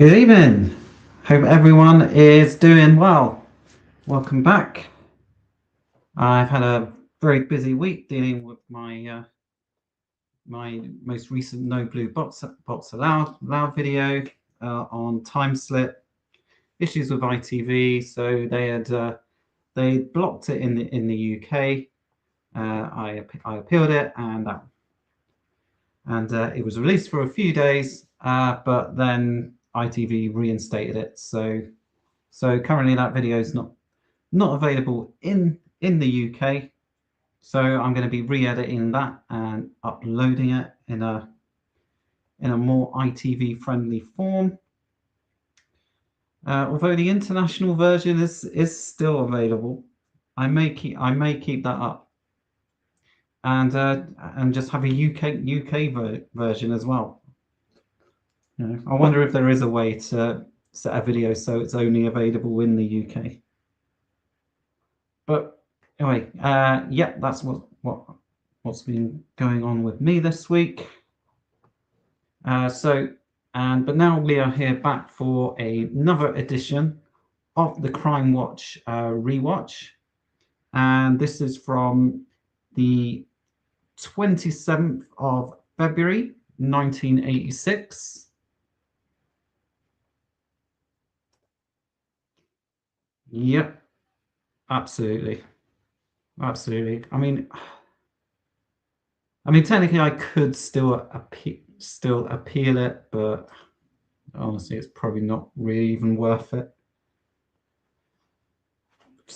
Good evening. Hope everyone is doing well. Welcome back. I've had a very busy week dealing with my most recent No Blue Box Allowed video on time slip issues with ITV. So they blocked it in the UK. I appealed it and it was released for a few days, but then ITV reinstated it. So currently that video is not available in the UK. So I'm going to be re-editing that and uploading it in a more ITV friendly form. Although the international version is still available, I may keep that up and just have a UK version as well. I wonder if there is a way to set a video so it's only available in the UK. But anyway, yeah, that's what's been going on with me this week. But now we are here back for another edition of the Crimewatch rewatch, and this is from the 27th of February 1986. Yep, absolutely. I mean, technically, I could still appeal it, but honestly, it's probably not really even worth it.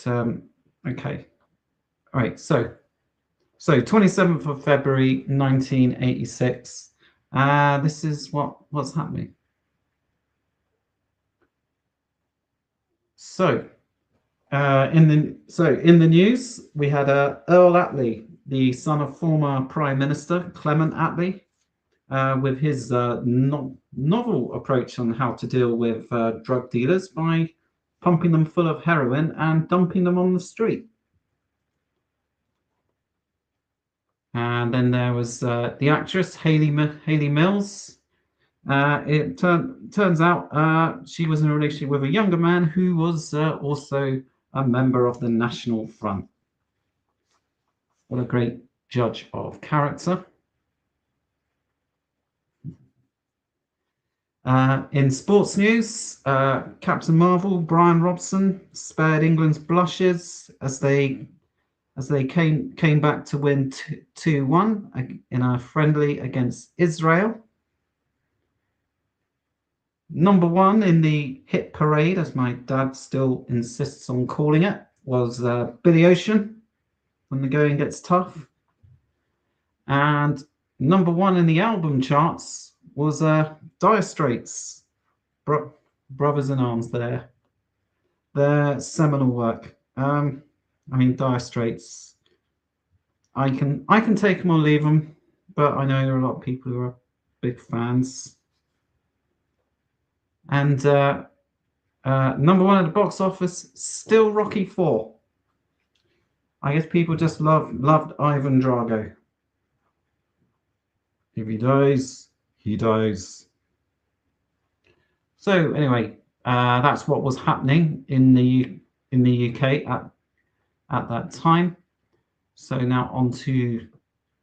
Okay, all right. So 27th of February 1986. This is what's happening. So in the news, we had Earl Attlee, the son of former Prime Minister Clement Attlee, with his novel approach on how to deal with drug dealers by pumping them full of heroin and dumping them on the street. And then there was the actress Hayley Mills. It turns out she was in a relationship with a younger man who was also a member of the National Front. What a great judge of character. In sports news, Captain Marvel, Brian Robson, spared England's blushes as they came back to win 2-1 in a friendly against Israel. Number one in the hit parade, as my dad still insists on calling it, was Billy Ocean, When the Going Gets Tough. And number one in the album charts was Dire Straits, Brothers in Arms. Their seminal work. Dire Straits. I can take them or leave them, but I know there are a lot of people who are big fans. And number one at the box office, still Rocky IV. I guess people just loved Ivan Drago. If he dies, he dies. So anyway, that's what was happening in the UK at that time. So now onto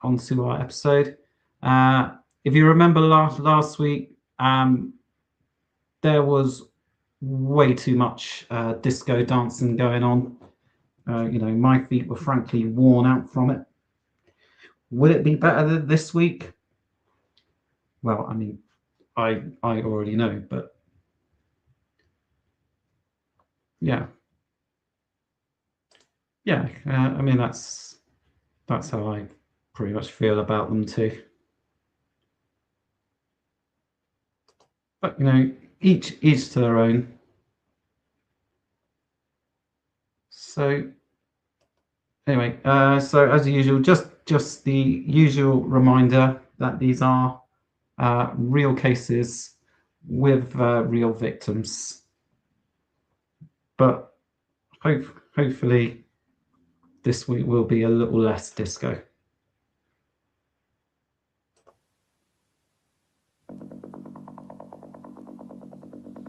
our episode. If you remember last week, there was way too much disco dancing going on. My feet were frankly worn out from it. Will it be better this week? Well, I already know, but yeah. That's how I pretty much feel about them too. But each to their own. So anyway, so as usual, just the usual reminder that these are real cases with real victims. But hopefully this week will be a little less disco.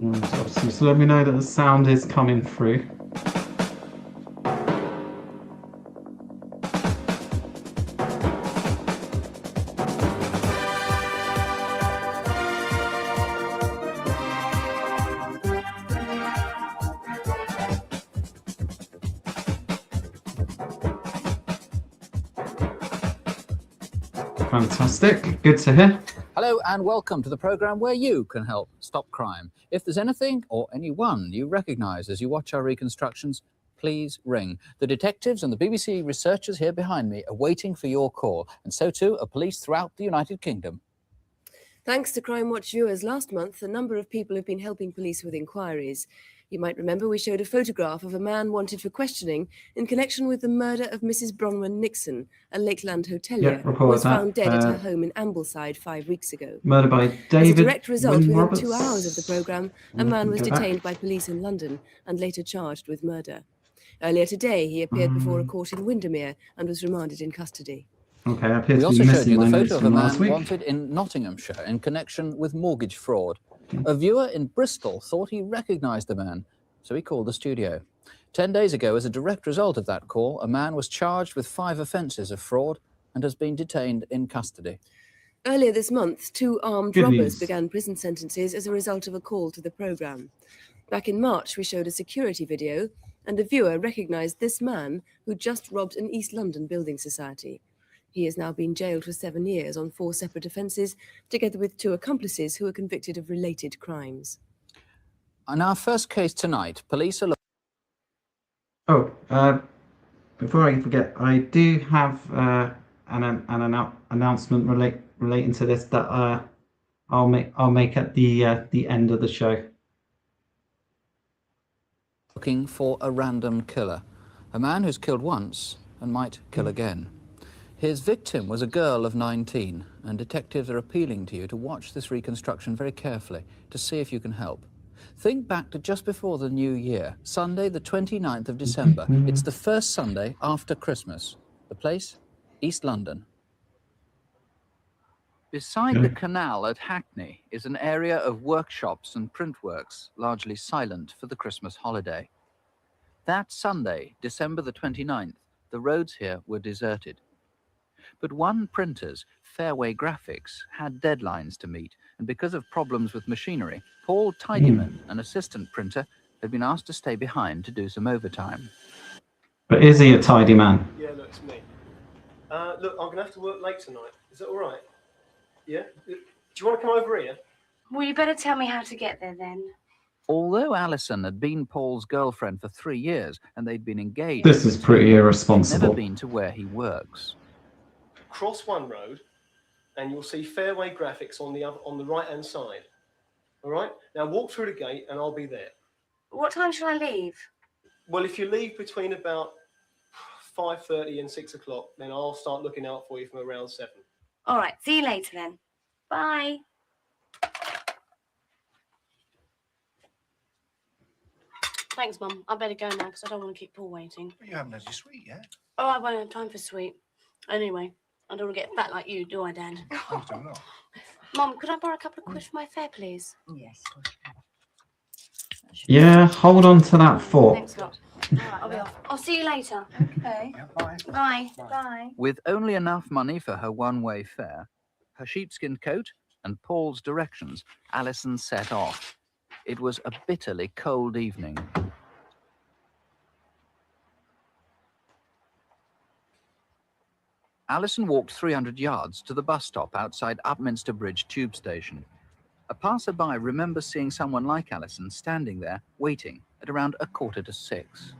So let me know that the sound is coming through. Fantastic. Good to hear. Hello and welcome to the programme where you can help stop crime. If there's anything or anyone you recognise as you watch our reconstructions, please ring. The detectives and the BBC researchers here behind me are waiting for your call, and so too are police throughout the United Kingdom. Thanks to Crimewatch viewers last month, a number of people have been helping police with inquiries. You might remember we showed a photograph of a man wanted for questioning in connection with the murder of Mrs. Bronwyn Nixon, a Lakeland hotelier who was found dead at her home in Ambleside 5 weeks ago. Murder by David. As a direct result, within Roberts. 2 hours of the programme, a man was detained by police in London and later charged with murder. Earlier today, he appeared before a court in Windermere and was remanded in custody. Okay, we also showed you the photo of a man wanted in Nottinghamshire in connection with mortgage fraud. A viewer in Bristol thought he recognised the man, so he called the studio. 10 days ago, as a direct result of that call, a man was charged with 5 offences of fraud and has been detained in custody. Earlier this month, 2 armed robbers began prison sentences as a result of a call to the programme. Back in March, we showed a security video, and a viewer recognised this man who just robbed an East London building society. He has now been jailed for 7 years on 4 separate offences, together with 2 accomplices who were convicted of related crimes. On our first case tonight, police are... Before I forget, I do have an announcement relating to this that I'll make at the end of the show. Looking for a random killer, a man who's killed once and might kill again. His victim was a girl of 19, and detectives are appealing to you to watch this reconstruction very carefully to see if you can help. Think back to just before the new year, Sunday the 29th of December. It's the first Sunday after Christmas. The place? East London. Beside the canal at Hackney is an area of workshops and printworks, largely silent for the Christmas holiday. That Sunday, December the 29th, the roads here were deserted. But one printer's, Fairway Graphics, had deadlines to meet, and because of problems with machinery, Paul Tidyman, an assistant printer, had been asked to stay behind to do some overtime. But is he a tidy man? Yeah, look, it's me. Look, I'm going to have to work late tonight. Is that all right? Yeah? Do you want to come over here? Well, you better tell me how to get there then. Although Alison had been Paul's girlfriend for 3 years and they'd been engaged... This is pretty irresponsible. ...never been to where he works. Cross one road, and you'll see Fairway Graphics on the right-hand side. All right? Now walk through the gate, and I'll be there. What time shall I leave? Well, if you leave between about 5:30 and 6 o'clock, then I'll start looking out for you from around 7. All right, see you later then. Bye. Thanks, Mum. I better go now because I don't want to keep Paul waiting. You haven't had your sweet yet. Oh, I won't have time for sweet. Anyway, I don't want to get fat like you, do I, Dad? I don't know. Mum, could I borrow a couple of quid for my fare, please? Yes. Yeah, hold on to that thought. Thanks a lot. All right, I'll be off. I'll see you later. Okay. Yeah, bye. Bye. Bye. Bye. With only enough money for her one-way fare, her sheepskin coat and Paul's directions, Alison set off. It was a bitterly cold evening. Alison walked 300 yards to the bus stop outside Upminster Bridge tube station. A passerby remembers seeing someone like Alison standing there, waiting, at around 5:45.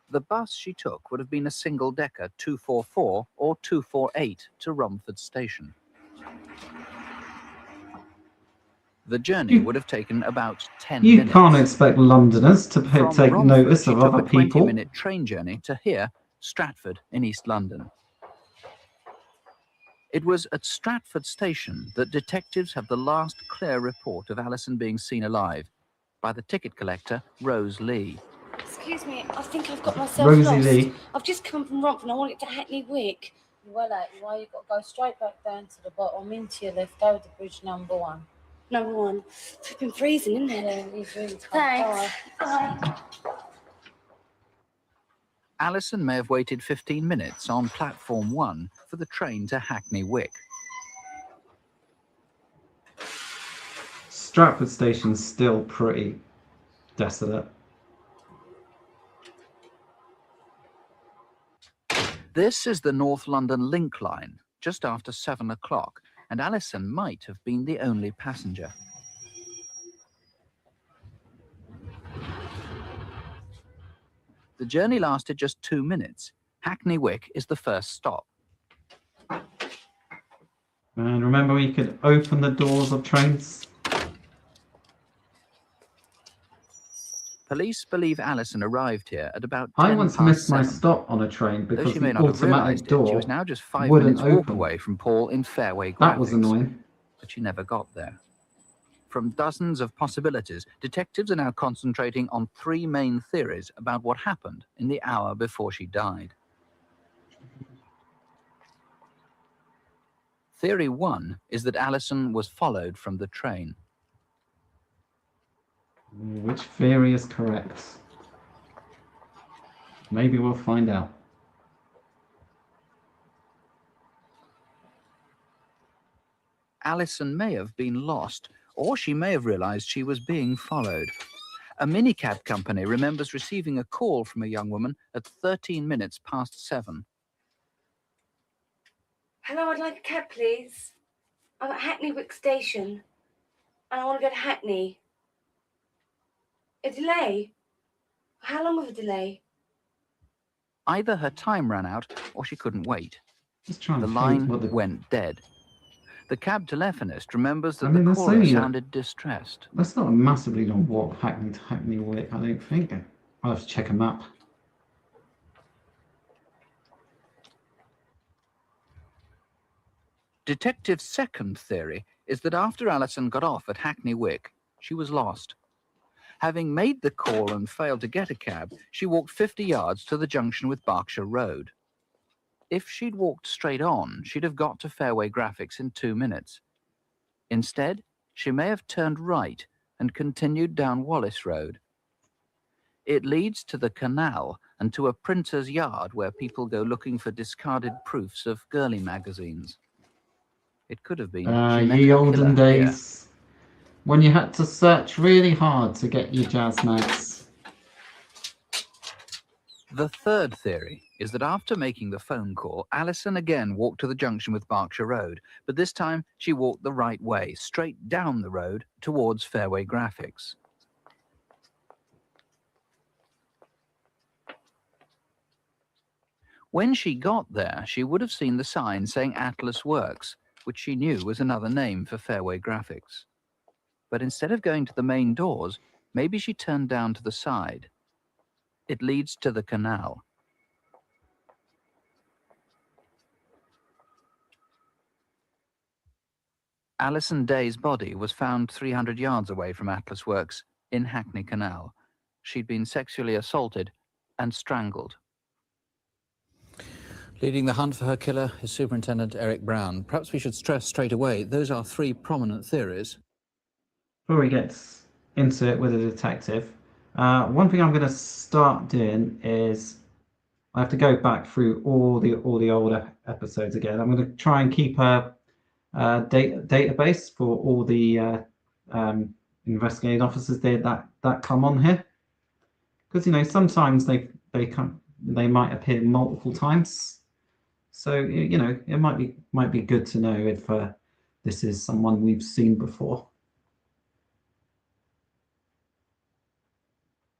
The bus she took would have been a single-decker 244 or 248 to Romford Station. The journey would have taken about 10 minutes. You can't expect Londoners to take notice of other people. A 20-minute train journey to here, Stratford in East London. It was at Stratford Station that detectives have the last clear report of Alison being seen alive by the ticket collector, Rose Lee. Excuse me, I think I've got myself Rosie lost. Lee. I've just come from Romford and I want to get to Hackney Wick. Well, why you got to go straight back down to the bottom, into your left, over the bridge number 1. Number 1. It's been freezing, isn't it? Yeah, he's really tough. Thanks. Bye. Alison may have waited 15 minutes on platform 1 for the train to Hackney Wick. Stratford Station's still pretty desolate. This is the North London Link line, just after 7 o'clock, and Alison might have been the only passenger. The journey lasted just 2 minutes. Hackney Wick is the first stop. And remember, you could open the doors of trains. Police believe Alison arrived here at about 10 I once past missed my 7. stop on a train Though because she may the not have automatic realised it, she door was now just 5 wouldn't minutes walk open. away from Paul in Fairway Graphics. That was annoying. But she never got there. From dozens of possibilities, detectives are now concentrating on 3 main theories about what happened in the hour before she died. Theory 1 is that Alison was followed from the train. Which theory is correct? Maybe we'll find out. Alison may have been lost, or she may have realised she was being followed. A minicab company remembers receiving a call from a young woman at 13 minutes past 7. Hello, I'd like a cab, please. I'm at Hackney Wick Station, and I want to go to Hackney. A delay? How long of a delay? Either her time ran out, or she couldn't wait. Just trying The to line think what the... went dead. The cab telephonist remembers that there's the caller only sounded distressed. That's not a massively long walk, Hackney to Hackney Wick, I don't think. I'll have to check a map. Detective's second theory is that after Alison got off at Hackney Wick, she was lost. Having made the call and failed to get a cab, she walked 50 yards to the junction with Berkshire Road. If she'd walked straight on, she'd have got to Fairway Graphics in 2 minutes. Instead, she may have turned right and continued down Wallace Road. It leads to the canal and to a printer's yard where people go looking for discarded proofs of girly magazines. It could have been she met Ye her olden killer here. days, when you had to search really hard to get your jazz mags. The third theory is that after making the phone call, Alison again walked to the junction with Berkshire Road, but this time she walked the right way, straight down the road towards Fairway Graphics. When she got there, she would have seen the sign saying Atlas Works, which she knew was another name for Fairway Graphics. But instead of going to the main doors, maybe she turned down to the side. It leads to the canal. Alison Day's body was found 300 yards away from Atlas Works in Hackney Canal. She'd been sexually assaulted and strangled. Leading the hunt for her killer is Superintendent Eric Brown. Perhaps we should stress straight away, those are 3 prominent theories. Before we get into it with a detective, one thing I'm going to start doing is I have to go back through all the older episodes again. I'm going to try and keep a database for all the investigating officers there that come on here, because sometimes they might appear multiple times. So it might be good to know if this is someone we've seen before.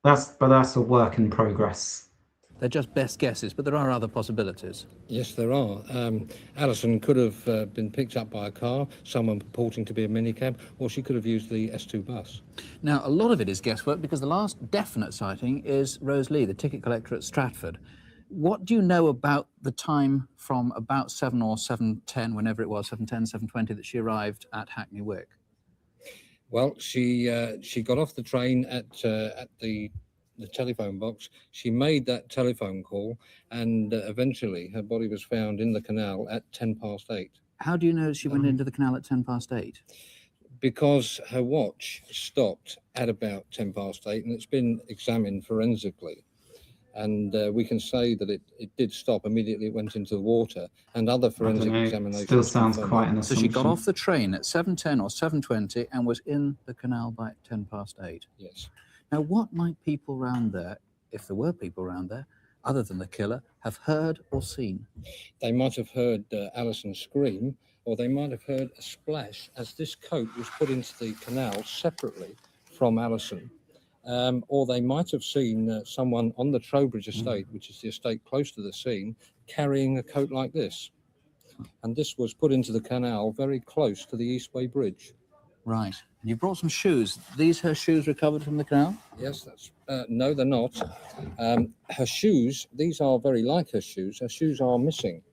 That's a work in progress. They're just best guesses, but there are other possibilities. Yes, there are. Alison could have been picked up by a car, someone purporting to be a minicab, or she could have used the S2 bus. Now, a lot of it is guesswork because the last definite sighting is Rose Lee, the ticket collector at Stratford. What do you know about the time from about 7 or 7:10, whenever it was, 7:10, 7:20, that she arrived at Hackney Wick? Well, she got off the train at the the telephone box. She made that telephone call, and eventually her body was found in the canal at 8:10. How do you know she went into the canal at 8:10? Because her watch stopped at about 8:10, and it's been examined forensically. And we can say that it did stop immediately. It went into the water, and other forensic examinations. Still sounds confirm quite that. an So assumption. she got off the train at 7:10 or 7:20 and was in the canal by 8:10. Yes. Now, what might people round there, if there were people around there, other than the killer, have heard or seen? They might have heard Alison scream, or they might have heard a splash as this coat was put into the canal separately from Alison. Or they might have seen someone on the Trowbridge estate, which is the estate close to the scene, carrying a coat like this. And this was put into the canal very close to the Eastway Bridge. Right. And you brought some shoes. These her shoes recovered from the canal? Yes, that's no, they're not. Her shoes, these are very like her shoes. Her shoes are missing.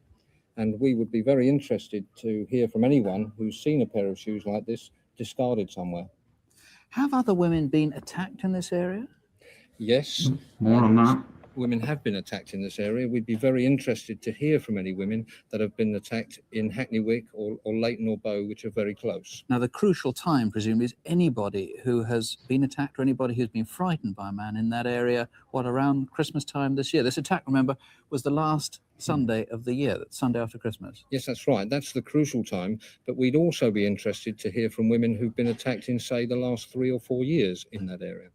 And we would be very interested to hear from anyone who's seen a pair of shoes like this discarded somewhere. Have other women been attacked in this area? Yes. More on that. Women have been attacked in this area. We'd be very interested to hear from any women that have been attacked in Hackney Wick or Leighton or Bow, which are very close. Now, the crucial time, presumably, is anybody who has been attacked or anybody who's been frightened by a man in that area, around Christmas time this year? This attack, remember, was the last Sunday of the year, that Sunday after Christmas. Yes, that's right. That's the crucial time. But we'd also be interested to hear from women who've been attacked in, say, the last 3 or 4 years in that area.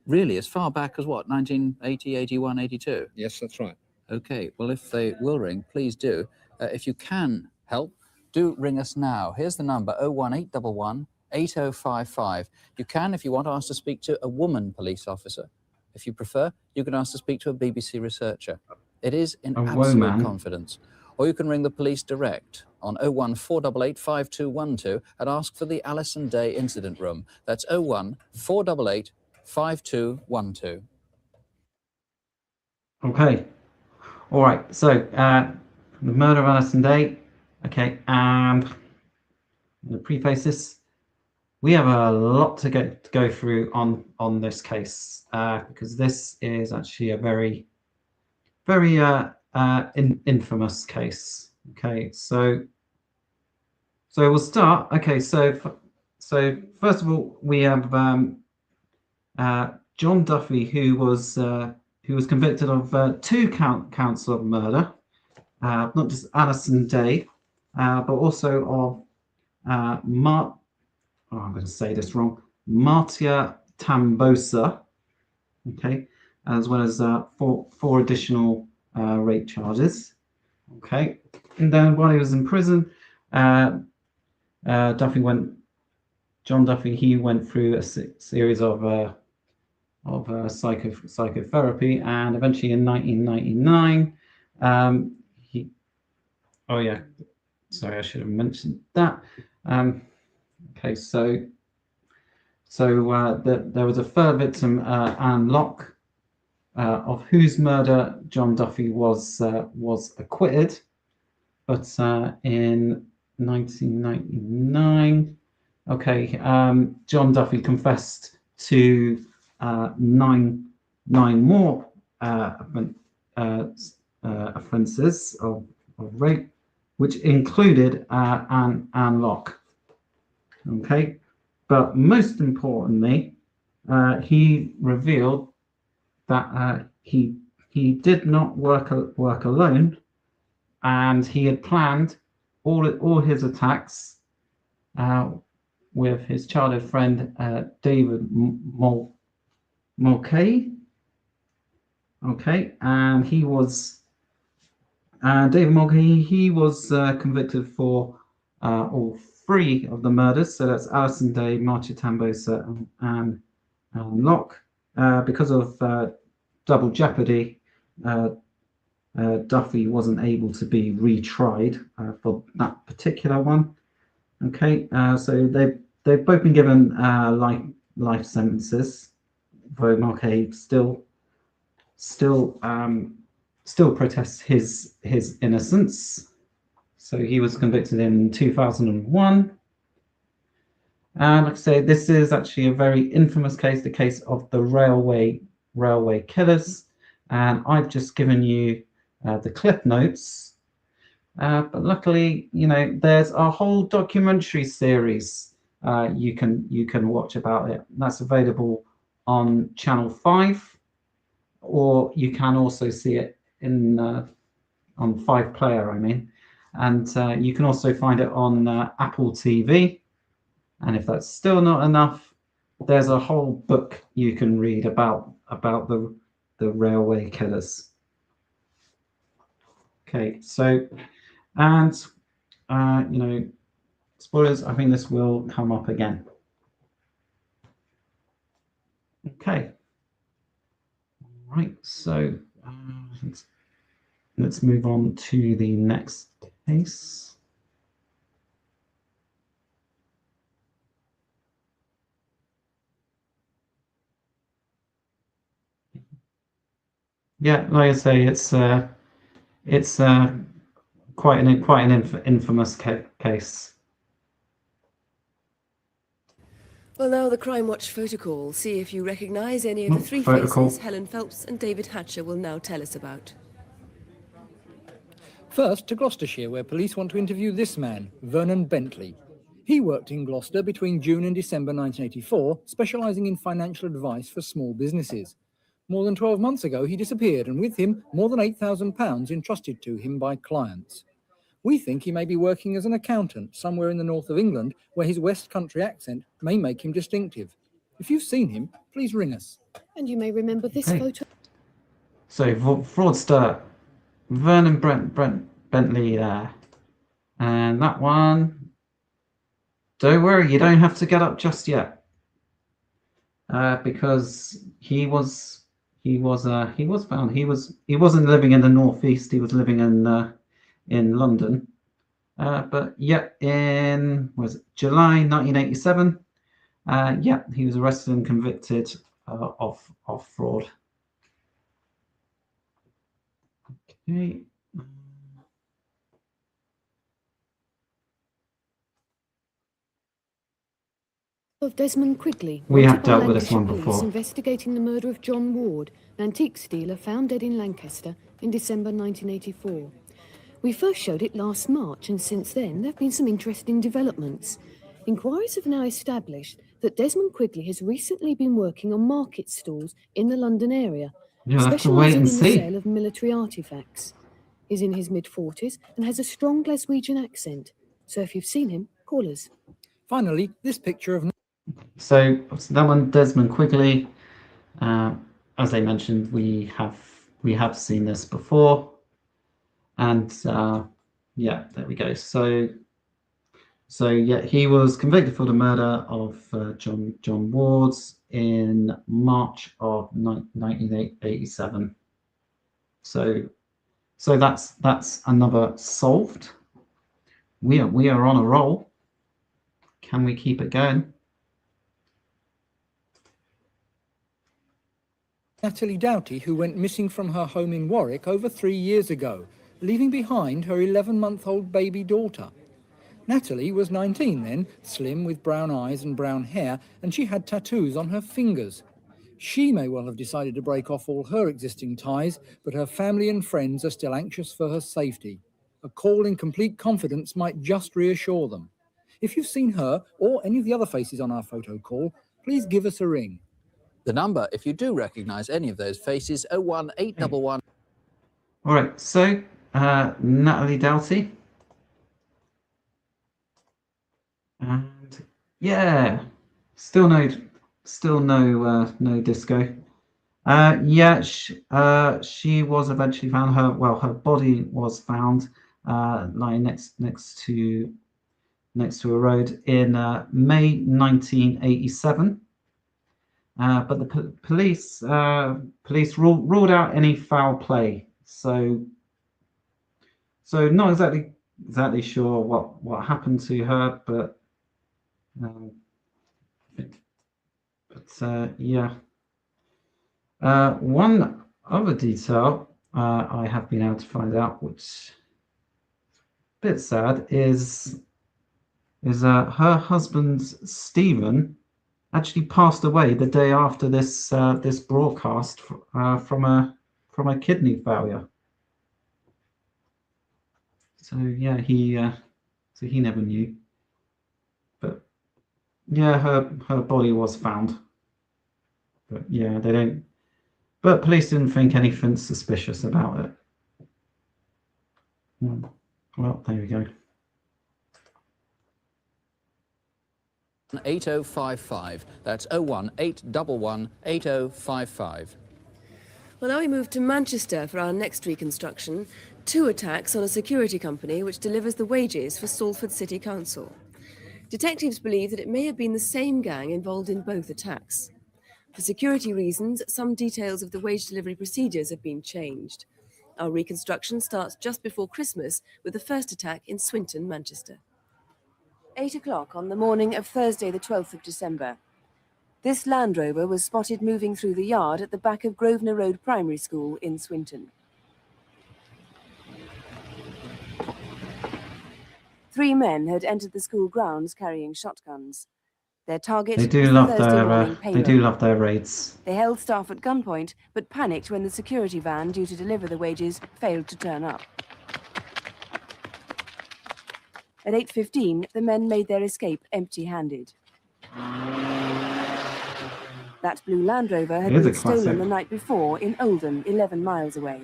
Really, as far back as what, 1980, 81, 82? Yes, that's right. Okay, well, if they will ring, please do. If you can help, do ring us now. Here's the number, 01811 8055. You can, if you want, ask to speak to a woman police officer. If you prefer, you can ask to speak to a BBC researcher. It is in absolute confidence. Or you can ring the police direct on 01488 5212 and ask for the Alison Day Incident Room. That's 01488 5212. Okay. All right. So the murder of Alison Day. Okay. And the preface this. We have a lot to go through on this case because this is actually a very infamous case. Okay. So we'll start. Okay. So first of all, we have John Duffy, who was convicted of 2 counts of murder, not just Alison Day, but also of I'm going to say this wrong, Martia Tambosa, okay, as well as 4 additional rape charges, okay. And then while he was in prison, John Duffy, he went through a series of psychotherapy, and eventually in 1999, sorry, I should have mentioned that. Okay, so there was a third victim, Anne Locke, of whose murder John Duffy was acquitted, but in 1999, okay, John Duffy confessed to 9 more offences of rape, which included Anne Locke. Okay, but most importantly, he revealed that he did not work alone, and he had planned all his attacks with his childhood friend David Mulcahy. Okay, and he was David Mulcahy. He was convicted for all 3 of the murders. So that's Alison Day, Marcia Tambosa, and Locke. Because of double jeopardy, Duffy wasn't able to be retried for that particular one. Okay, so they've both been given life sentences. Though Mulcahy still protests his innocence. So he was convicted in 2001. And like I say, this is actually a very infamous case, the case of the railway railway killers, and I've just given you the clip notes. But luckily, you know, there's a whole documentary series you can watch about it. That's available on Channel 5, or you can also see it in on 5 Player, I mean, and you can also find it on Apple TV. And if that's still not enough, there's a whole book you can read about the railway killers. Okay, so, and you know, spoilers, I think this will come up again. Okay. All right, so let's move on to the next case. Yeah, like I say, it's quite an infamous case. Well, now the Crimewatch photo call. See if you recognise any of the 3 Photo faces call. Helen Phelps and David Hatcher will now tell us about. First to Gloucestershire, where police want to interview this man, Vernon Bentley. He worked in Gloucester between June and December 1984, specialising in financial advice for small businesses. More than 12 months ago, he disappeared, and with him, more than £8,000 entrusted to him by clients. We think he may be working as an accountant somewhere in the north of England, where his West Country accent may make him distinctive. If you've seen him, please ring us. And you may remember this photo. So, fraudster Vernon Bentley there. And that one, don't worry, you don't have to get up just yet. Because he was found. He wasn't living in the northeast. He was living in London. But yeah, in July 1987. Yeah, he was arrested and convicted of fraud. Okay. Of Desmond Quigley. We have wanted by dealt with this Lancashire one police before. Investigating the murder of John Ward, an antiques dealer found dead in Lancaster in December 1984. We first showed it last March, and since then there have been some interesting developments. Inquiries have now established that Desmond Quigley has recently been working on market stalls in the London area, You'll have to wait specialising and in the see. sale of military artefacts. He's in his mid-40s and has a strong Glaswegian accent. So if you've seen him, call us. Finally, this picture of... So that one, Desmond Quigley. As I mentioned, we have seen this before, and yeah, there we go. So yeah, he was convicted for the murder of John Ward in March of 1987. So that's another solved. We are on a roll. Can we keep it going? Natalie Doughty, who went missing from her home in Warwick over 3 years ago, leaving behind her 11-month-old baby daughter. Natalie was 19 then, slim with brown eyes and brown hair, and she had tattoos on her fingers. She may well have decided to break off all her existing ties, but her family and friends are still anxious for her safety. A call in complete confidence might just reassure them. If you've seen her or any of the other faces on our photo call, please give us a ring. The number, if you do recognise any of those faces, 01811. All right, so Natalie Doughty, and yeah, still no disco. Yeah, she was eventually found. Her body was found lying next to a road in May 1987. But the police ruled out any foul play. So not exactly sure what happened to her, but yeah. One other detail I have been able to find out, which is a bit sad, is her husband Stephen actually passed away the day after this this broadcast from a kidney failure. So yeah, he never knew. But yeah, her body was found. But yeah, they don't. But police didn't think anything suspicious about it. Well, there we go. 8055. That's 01811 8055. Well, now we move to Manchester for our next reconstruction. 2 attacks on a security company which delivers the wages for Salford City Council. Detectives believe that it may have been the same gang involved in both attacks. For security reasons, some details of the wage delivery procedures have been changed. Our reconstruction starts just before Christmas with the first attack in Swinton, Manchester. 8 o'clock on the morning of Thursday, the 12th of December. This Land Rover was spotted moving through the yard at the back of Grosvenor Road Primary School in Swinton. 3 men had entered the school grounds carrying shotguns. Their target They do was the love Thursday their morning payroll. they do love their raids. They held staff at gunpoint, but panicked when the security van due to deliver the wages failed to turn up. At 8:15, the men made their escape empty-handed. That blue Land Rover had It is been a classic. stolen the night before in Oldham, 11 miles away.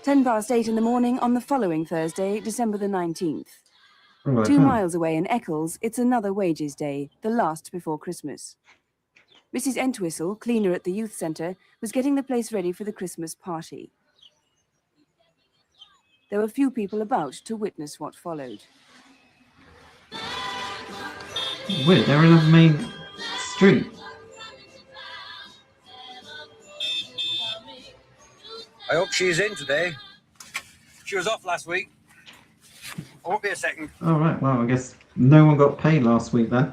Ten past 8 in the morning on the following Thursday, December the 19th. 2 miles away in Eccles, it's another wages day, the last before Christmas. Mrs. Entwistle, cleaner at the youth centre, was getting the place ready for the Christmas party. There were few people about to witness what followed. Weird, they're in a main street. I hope she's in today. She was off last week. I won't be a second. All right, well, I guess no one got paid last week then.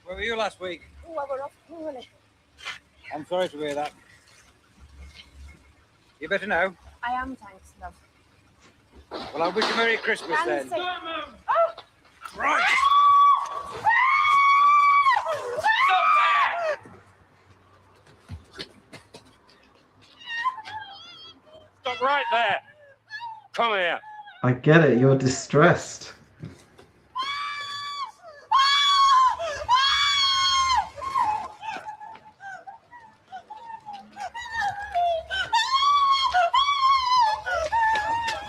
Where were you last week? Oh, I were off poorly. I'm sorry to hear that. You better know. I am, thanks, love. Well, I wish you Merry Christmas then. Nancy. Right. Stop right there. Come here. I get it, you're distressed.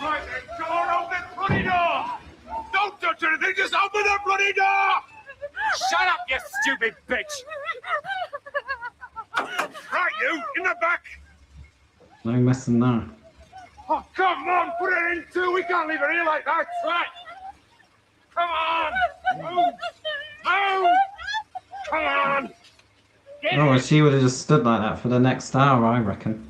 Right then, come on, open the bloody door. Don't touch anything, just open the bloody door. Shut up, you stupid bitch. Right, you, in the back. No messing there. Oh, come on, put it in too. We can't leave her here like that. Right. Come on. Move. Move. Come on. Get Oh, well, in. she would have just stood like that for the next hour, I reckon.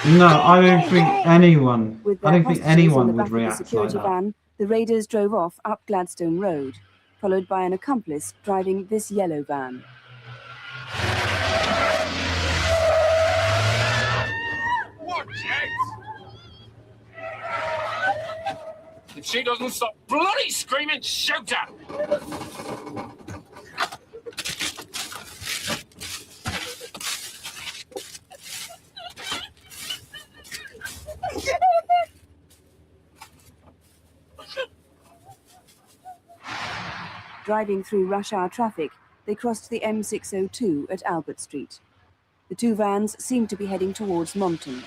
No, I don't think anyone. With I their don't think hostages in anyone the would back of the react like security that. van, the raiders drove off up Gladstone Road, followed by an accomplice driving this yellow van. Watch it. If she doesn't stop bloody screaming, shoot her. Driving through rush hour traffic, they crossed the M602 at Albert Street. The 2 vans seemed to be heading towards Monton.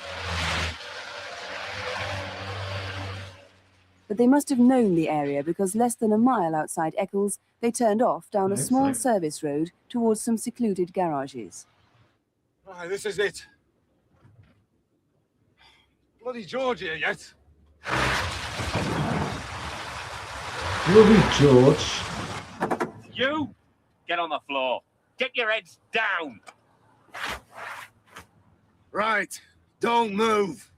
But they must have known the area because less than a mile outside Eccles, they turned off down a Looks small like- service road towards some secluded garages. Right, this is it. Bloody George here yet. Bloody George. You, get on the floor. Get your heads down. Right, don't move.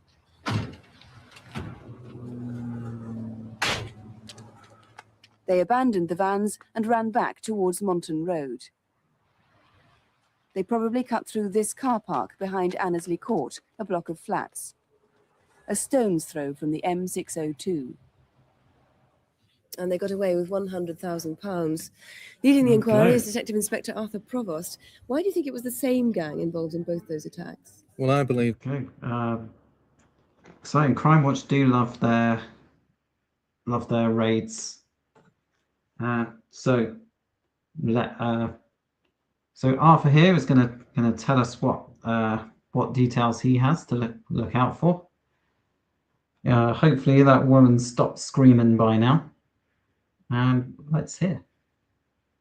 They abandoned the vans and ran back towards Monton Road. They probably cut through this car park behind Annesley Court, a block of flats. A stone's throw from the M602. And they got away with £100,000. Leading the inquiry is Detective Inspector Arthur Provost. Why do you think it was the same gang involved in both those attacks? Well, I believe... Okay. So in Crimewatch do love their raids. So Arthur here is gonna tell us what details he has to look out for. Hopefully that woman stopped screaming by now. And let's hear.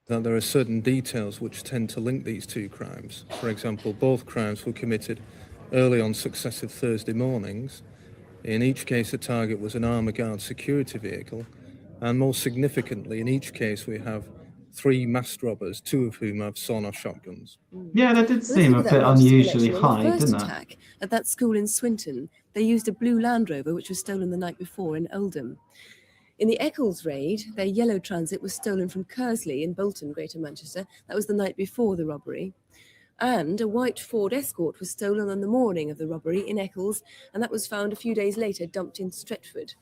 That there are certain details which tend to link these two crimes. For example, both crimes were committed early on successive Thursday mornings. In each case, the target was an armour guard security vehicle. And most significantly, in each case, we have 3 masked robbers, 2 of whom have sawn-off shotguns. Yeah, that did seem a bit unusually high, didn't it? The first attack at that school in Swinton, they used a blue Land Rover which was stolen the night before in Oldham. In the Eccles raid, their yellow Transit was stolen from Kersley in Bolton, Greater Manchester. That was the night before the robbery. And a white Ford Escort was stolen on the morning of the robbery in Eccles, and that was found a few days later dumped in Stretford.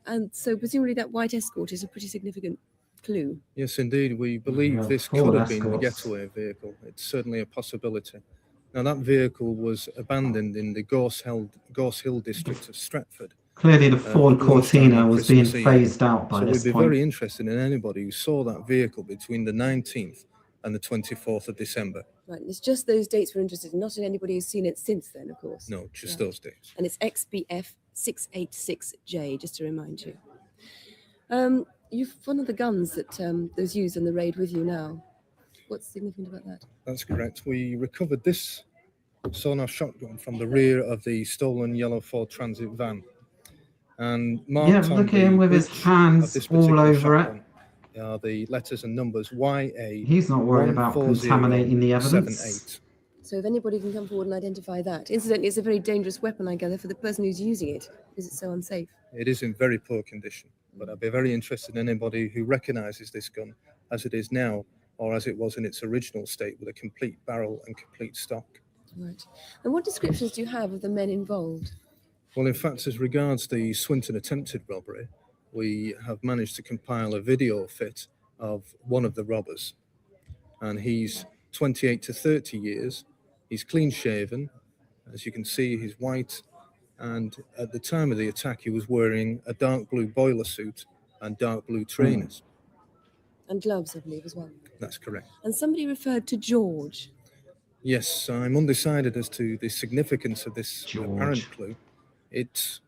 And so presumably that white Escort is a pretty significant clue. Yes, indeed. We believe this could have been the getaway vehicle. It's certainly a possibility. Now, that vehicle was abandoned in the Gorse Hill district of Stretford. Clearly the Ford Cortina was being phased out by this point. So we'd be very interested in anybody who saw that vehicle between the 19th and the 24th of December. Right, and it's just those dates we're interested in, not in anybody who's seen it since then, of course. No, just those dates. And it's XBF 686J, just to remind you. You've one of the guns that was used in the raid with you now. What's significant about that? That's correct. We recovered this sawn-off shotgun from the rear of the stolen yellow Ford Transit van. And marked look at him with his hands all over it. Are the letters and numbers YA. He's not worried about contaminating the evidence. So if anybody can come forward and identify that. Incidentally, it's a very dangerous weapon, I gather, for the person who's using it. Is it so unsafe? It is in very poor condition, but I'd be very interested in anybody who recognises this gun as it is now, or as it was in its original state with a complete barrel and complete stock. Right. And what descriptions do you have of the men involved? Well, in fact, as regards the Swinton attempted robbery, we have managed to compile a video fit of one of the robbers. And he's 28 to 30 years. He's clean shaven. As you can see, he's white. And at the time of the attack, he was wearing a dark blue boiler suit and dark blue trainers. And gloves, I believe, as well. That's correct. And somebody referred to George. Yes, I'm undecided as to the significance of this apparent clue. It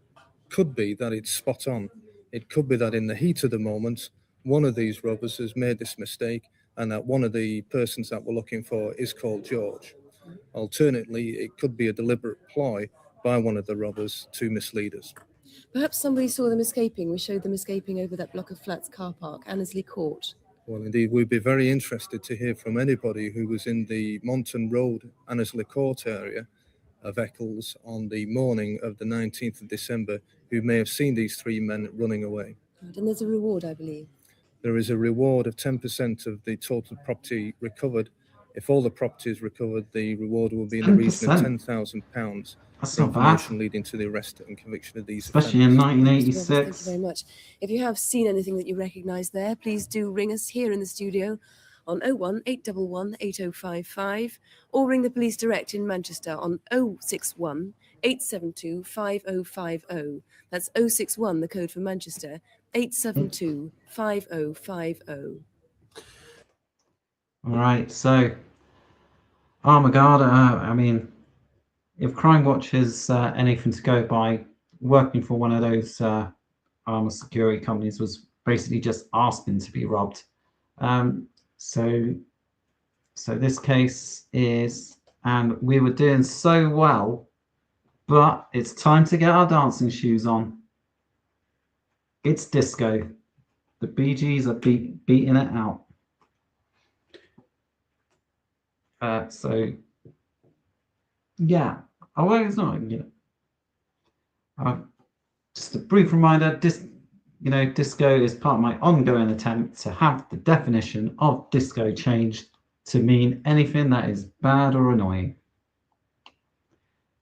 could be that it's spot on. It could be that in the heat of the moment, one of these robbers has made this mistake and that one of the persons that we're looking for is called George. Alternately, it could be a deliberate ploy by one of the robbers to mislead us. Perhaps somebody saw them escaping. We showed them escaping over that block of flats car park, Annesley Court. Well, indeed, we'd be very interested to hear from anybody who was in the Monton Road, Annesley Court area of Eccles on the morning of the 19th of December, who may have seen these 3 men running away. Right, and there's a reward, I believe. There is a reward of 10% of the total property recovered. If all the property is recovered, the reward will be in the region of £10,000. That's not bad. Leading to the arrest and conviction of these especially in 1986. Thank you very much. If you have seen anything that you recognise there, please do ring us here in the studio on 01 811 8055 or ring the police direct in Manchester on 061 872 5050. That's 061, the code for Manchester, 872 5050. All right, so Armour Guard, I mean, if Crimewatch is anything to go by, working for one of those armour security companies was basically just asking to be robbed. So this case is, and we were doing so well, but it's time to get our dancing shoes on. It's disco. The Bee Gees are beating it out. So yeah. Oh, well, it's not. Just a brief reminder. Disco is part of my ongoing attempt to have the definition of disco changed to mean anything that is bad or annoying.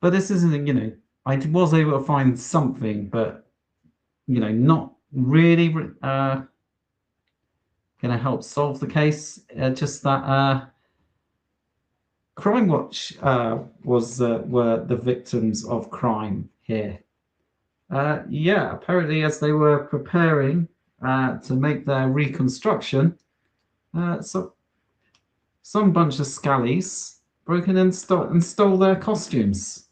But this isn't, I was able to find something, but, not really going to help solve the case. Just that Crimewatch were the victims of crime here. Apparently as they were preparing to make their reconstruction, so some bunch of scallies broke in and stole their costumes.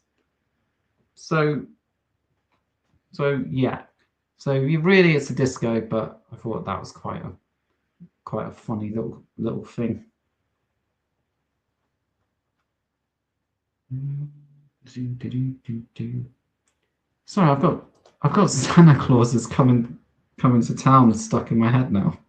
So yeah. So really it's a disco, but I thought that was quite a funny little thing. Sorry, I've got Santa Clauses coming to town stuck in my head now.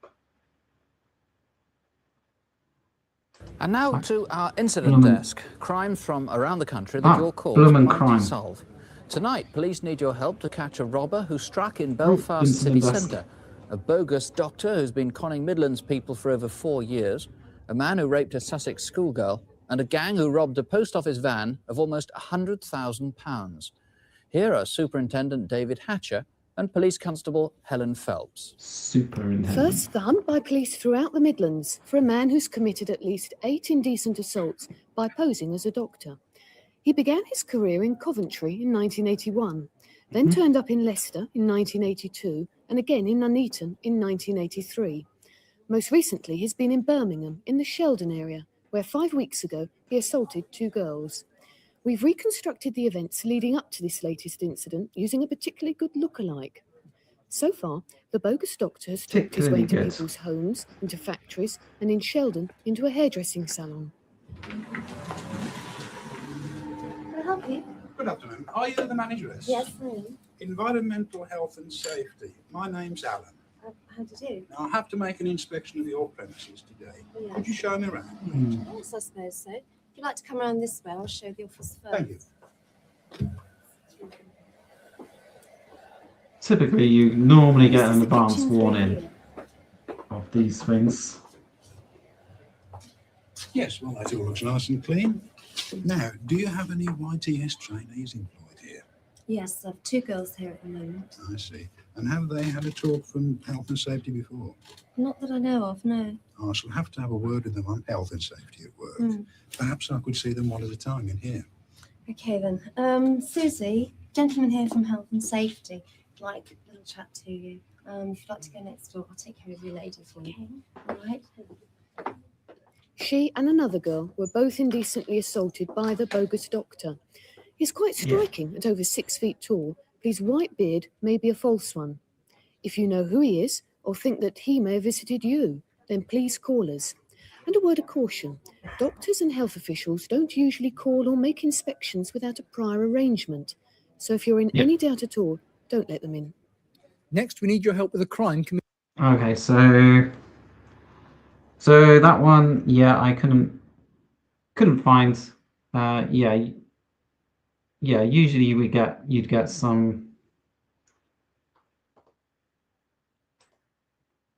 And now to our incident desk. Crimes from around the country that your calls bloomin' might crime. solve. Tonight, police need your help to catch a robber who struck in Belfast city centre, a bogus doctor who's been conning Midlands people for over 4 years, a man who raped a Sussex schoolgirl, and a gang who robbed a post office van of almost £100,000. Here are Superintendent David Hatcher and Police Constable Helen Phelps. Superintendent. First, the hunt by police throughout the Midlands for a man who's committed at least 8 indecent assaults by posing as a doctor. He began his career in Coventry in 1981, then turned up in Leicester in 1982, and again in Nuneaton in 1983. Most recently, he's been in Birmingham, in the Sheldon area, where 5 weeks ago he assaulted 2 girls. We've reconstructed the events leading up to this latest incident using a particularly good lookalike. So far, the bogus doctor has stalked his way into people's homes, into factories, and in Sheldon, into a hairdressing salon. Can I help you? Good afternoon. Are you the manageress? Yes, I am. Environmental Health and Safety. My name's Alan. How do you do? Now, I have to make an inspection of your premises today. Yeah. Could you show me around? Yes, I suppose so. If you'd like to come around this way, I'll show the office first. Thank you. Typically, you normally get an advance warning of these things. Yes, well, that all looks nice and clean. Now, do you have any YTS trainees employed here? Yes, I have 2 girls here at the moment. I see. And have they had a talk from health and safety before? Not that I know of, no. I shall have to have a word with them on health and safety at work. Perhaps I could see them one at a time in here. Okay then. Susie, gentleman here from Health and Safety, would like a little chat to you. If you'd like to go next door, I'll take care of you ladies for you. All right? She and another girl were both indecently assaulted by the bogus doctor. He's quite striking at over 6 feet tall, but his white beard may be a false one. If you know who he is, or think that he may have visited you, then please call us. And a word of caution, doctors and health officials don't usually call or make inspections without a prior arrangement. So if you're in any doubt at all, don't let them in. Next, we need your help with a crime committed. Okay, so that one, I couldn't find. Usually you'd get some.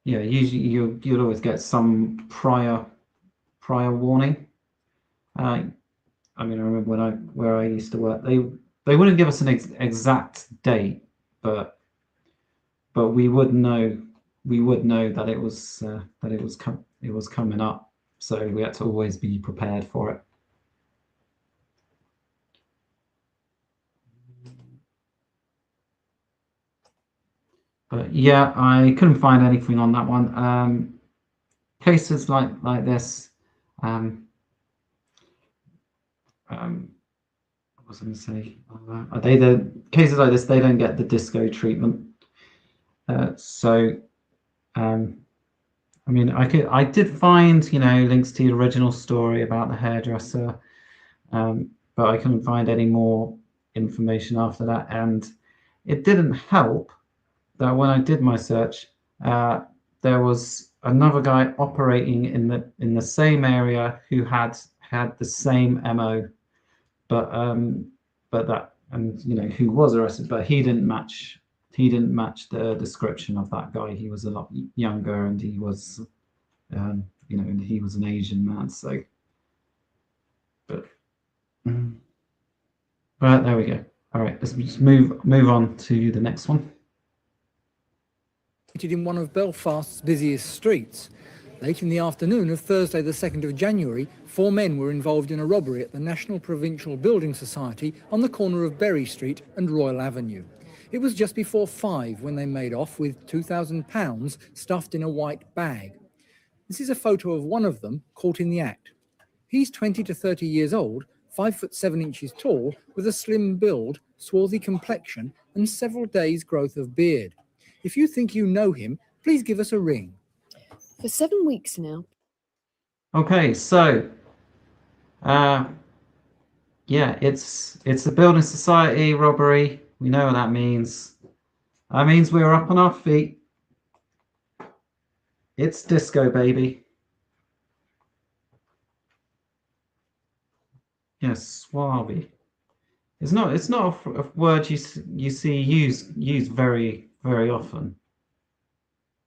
Usually you'd always get some prior warning. I remember where I used to work, they wouldn't give us an exact date, but we would know that it was coming up, so we had to always be prepared for it. But yeah, I couldn't find anything on that one. Cases like this, what was I going to say? The cases like this, they don't get the disco treatment. I did find links to the original story about the hairdresser, but I couldn't find any more information after that, and it didn't help that when I did my search, there was another guy operating in the same area who had the same MO, who was arrested, but he didn't match the description of that guy. He was a lot younger, and he was and he was an Asian man. So, but right, there we go. All right, let's just move on to the next one. In one of Belfast's busiest streets. Late in the afternoon of Thursday the 2nd of January, 4 men were involved in a robbery at the National Provincial Building Society on the corner of Berry Street and Royal Avenue. It was just before 5 when they made off with £2,000 stuffed in a white bag. This is a photo of one of them caught in the act. He's 20 to 30 years old, 5 foot 7 inches tall, with a slim build, swarthy complexion and several days' growth of beard. If you think you know him, please give us a ring. For 7 weeks now. Okay, so yeah, it's a building society robbery. We know what that means. That means we're up on our feet. It's disco, baby. Yes, suave. It's not a word you see used very, very often.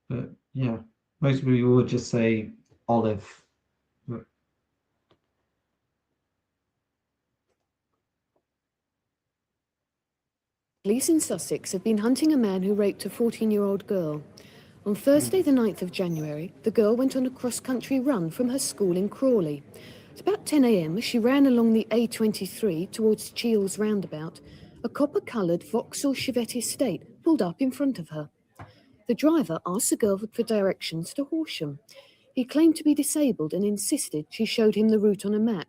But yeah, most people would just say olive. Police in Sussex have been hunting a man who raped a 14-year-old girl. On Thursday, the 9th of January, the girl went on a cross-country run from her school in Crawley. At about 10 a.m, as she ran along the A23 towards Cheels roundabout, a copper-coloured Vauxhall Chevette Estate pulled up in front of her. The driver asked the girl for directions to Horsham. He claimed to be disabled and insisted she showed him the route on a map.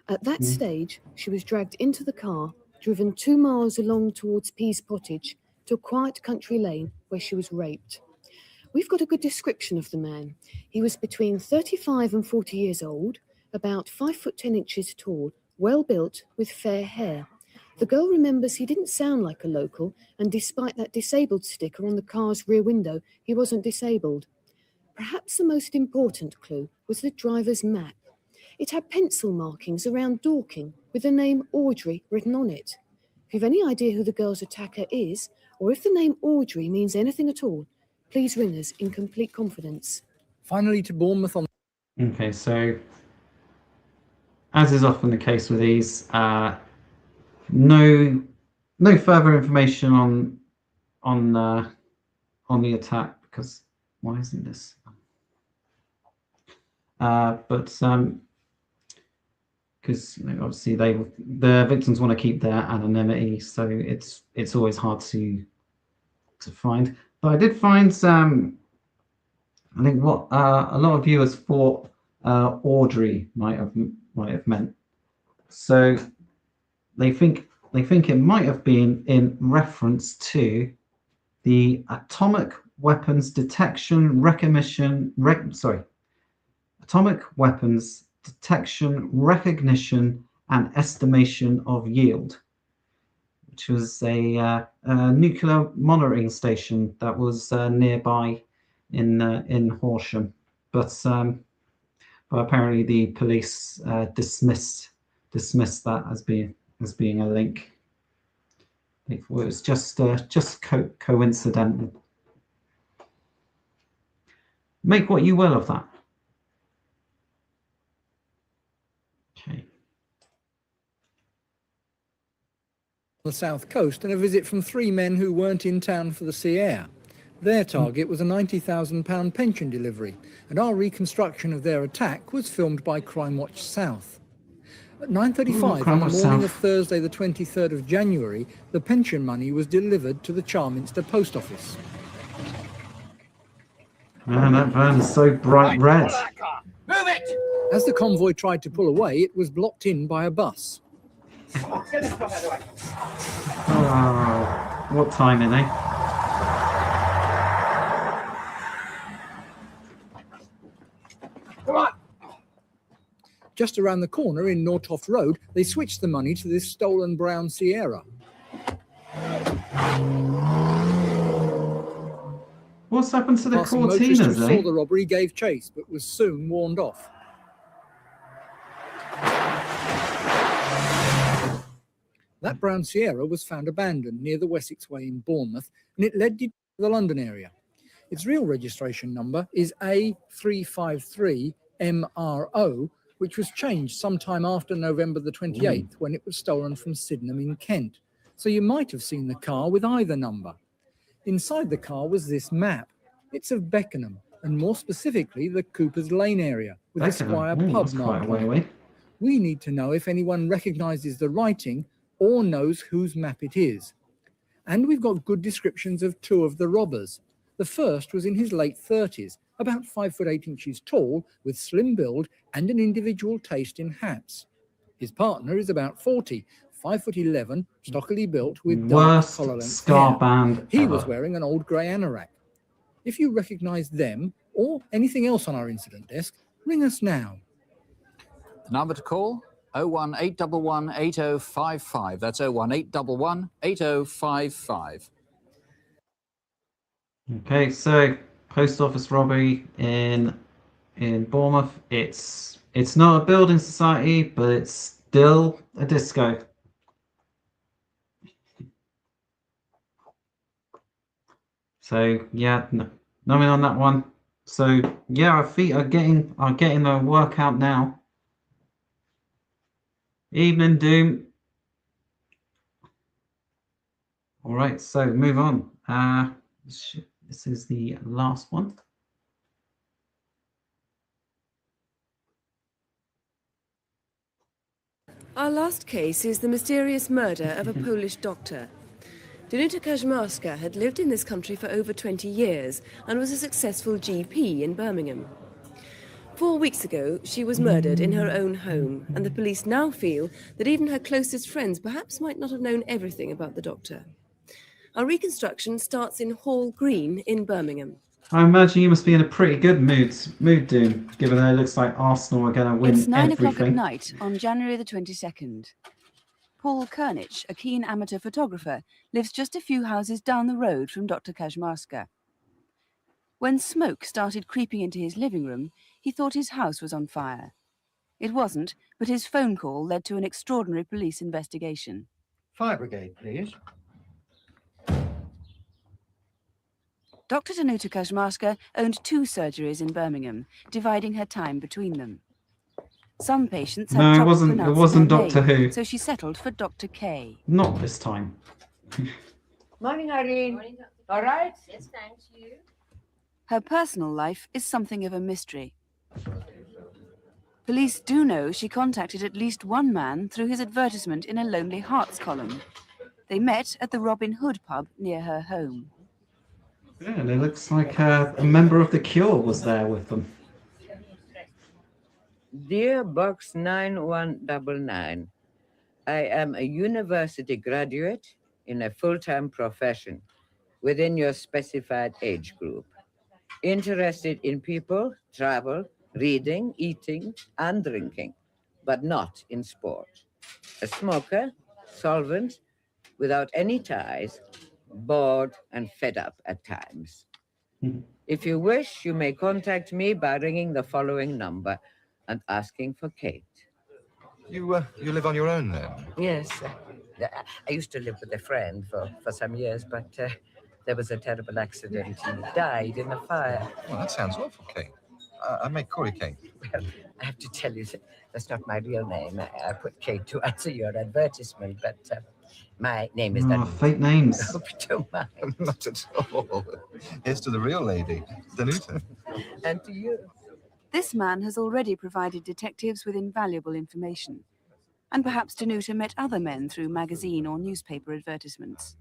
At that stage, she was dragged into the car, driven 2 miles along towards Pease Pottage to a quiet country lane where she was raped. We've got a good description of the man. He was between 35 and 40 years old, about 5 foot 10 inches tall, well built, with fair hair. The girl remembers he didn't sound like a local, and despite that disabled sticker on the car's rear window, he wasn't disabled. Perhaps the most important clue was the driver's map. It had pencil markings around Dorking with the name Audrey written on it. If you've any idea who the girl's attacker is, or if the name Audrey means anything at all, please ring us in complete confidence. Finally to Bournemouth on... Okay, so as is often the case with these, no further information on the attack, because why isn't this? Because obviously the victims want to keep their anonymity, so it's always hard to find. But I did find I think what a lot of viewers thought Audrey might have meant. So they think it might have been in reference to the Atomic Weapons Detection Atomic Weapons Detection, Recognition and Estimation of Yield, which was a nuclear monitoring station that was nearby in Horsham, but apparently the police dismissed that as being a link. It was just coincidental. Make what you will of that. Okay. The south coast, and a visit from 3 men who weren't in town for the sea air. Their target was a £90,000 pension delivery, and our reconstruction of their attack was filmed by Crimewatch South. At 9:35 on the morning of Thursday the 23rd of January, the pension money was delivered to the Charminster Post Office. Man, that van is so bright red. Move it! As the convoy tried to pull away, it was blocked in by a bus. Oh, what timing, eh? Come on! Just around the corner in Nortoft Road, they switched the money to this stolen brown Sierra. What's happened to the Passing motorist who Cortinas, saw eh? the robbery gave chase, but was soon warned off. That brown Sierra was found abandoned near the Wessex Way in Bournemouth, and it led to the London area. Its real registration number is A353 MRO, which was changed sometime after November the 28th when it was stolen from Sydenham in Kent. So you might have seen the car with either number. Inside the car was this map. It's of Beckenham, and more specifically the Cooper's Lane area, with the Squire pub that's quite a marked way on it. away. We need to know if anyone recognises the writing or knows whose map it is. And we've got good descriptions of two of the robbers. The first was in his late 30s, about 5'8" tall, with slim build and an individual taste in hats. His partner is about 40, 5'11", stockily built with dark Worst collar-length scar hair. band He ever. was wearing an old grey anorak. If you recognise them or anything else on our incident desk, ring us now. The number to call, 01811 8055. That's 01811 8055. Okay, so post office robbery in Bournemouth. It's not a building society, but it's still a disco. So yeah, nothing on that one. So yeah, our feet are getting their workout now. Evening Doom. All right, so move on. This is the last one. Our last case is the mysterious murder of a Polish doctor. Danuta Kaczmarska had lived in this country for over 20 years and was a successful GP in Birmingham. 4 weeks ago, she was murdered in her own home, and the police now feel that even her closest friends perhaps might not have known everything about the doctor. Our reconstruction starts in Hall Green in Birmingham. I imagine you must be in a pretty good mood, Doom, given that it looks like Arsenal are going to win It's 9 everything. o'clock at night on January the 22nd. Paul Kernich, a keen amateur photographer, lives just a few houses down the road from Dr. Kaczmarska. When smoke started creeping into his living room, he thought his house was on fire. It wasn't, but his phone call led to an extraordinary police investigation. Fire brigade, please. Dr. Danuta Kaczmarska owned 2 surgeries in Birmingham, dividing her time between them. Some patients had No, it trouble wasn't pronouncing her Doctor name, Who. so she settled for Dr. K. Not this time. Morning, Irene. All right? Yes, thanks, you. Her personal life is something of a mystery. Police do know she contacted at least one man through his advertisement in a Lonely Hearts column. They met at the Robin Hood pub near her home. Yeah, and it looks like a member of The Cure was there with them. Dear Box 9199, I am a university graduate in a full-time profession within your specified age group. Interested in people, travel, reading, eating, and drinking, but not in sport. A smoker, solvent, without any ties, bored and fed up at times. If you wish, you may contact me by ringing the following number and asking for Kate. You live on your own then? Yes. I used to live with a friend for some years, but there was a terrible accident. He died in a fire. Well, that sounds awful, Kate. I may call you Kate. Well, I have to tell you, that's not my real name. I put Kate to answer your advertisement, but my name is Danuta. Fake names. Hope you don't mind. Not at all. Here's to the real lady, Danuta. And to you. This man has already provided detectives with invaluable information. And perhaps Danuta met other men through magazine or newspaper advertisements.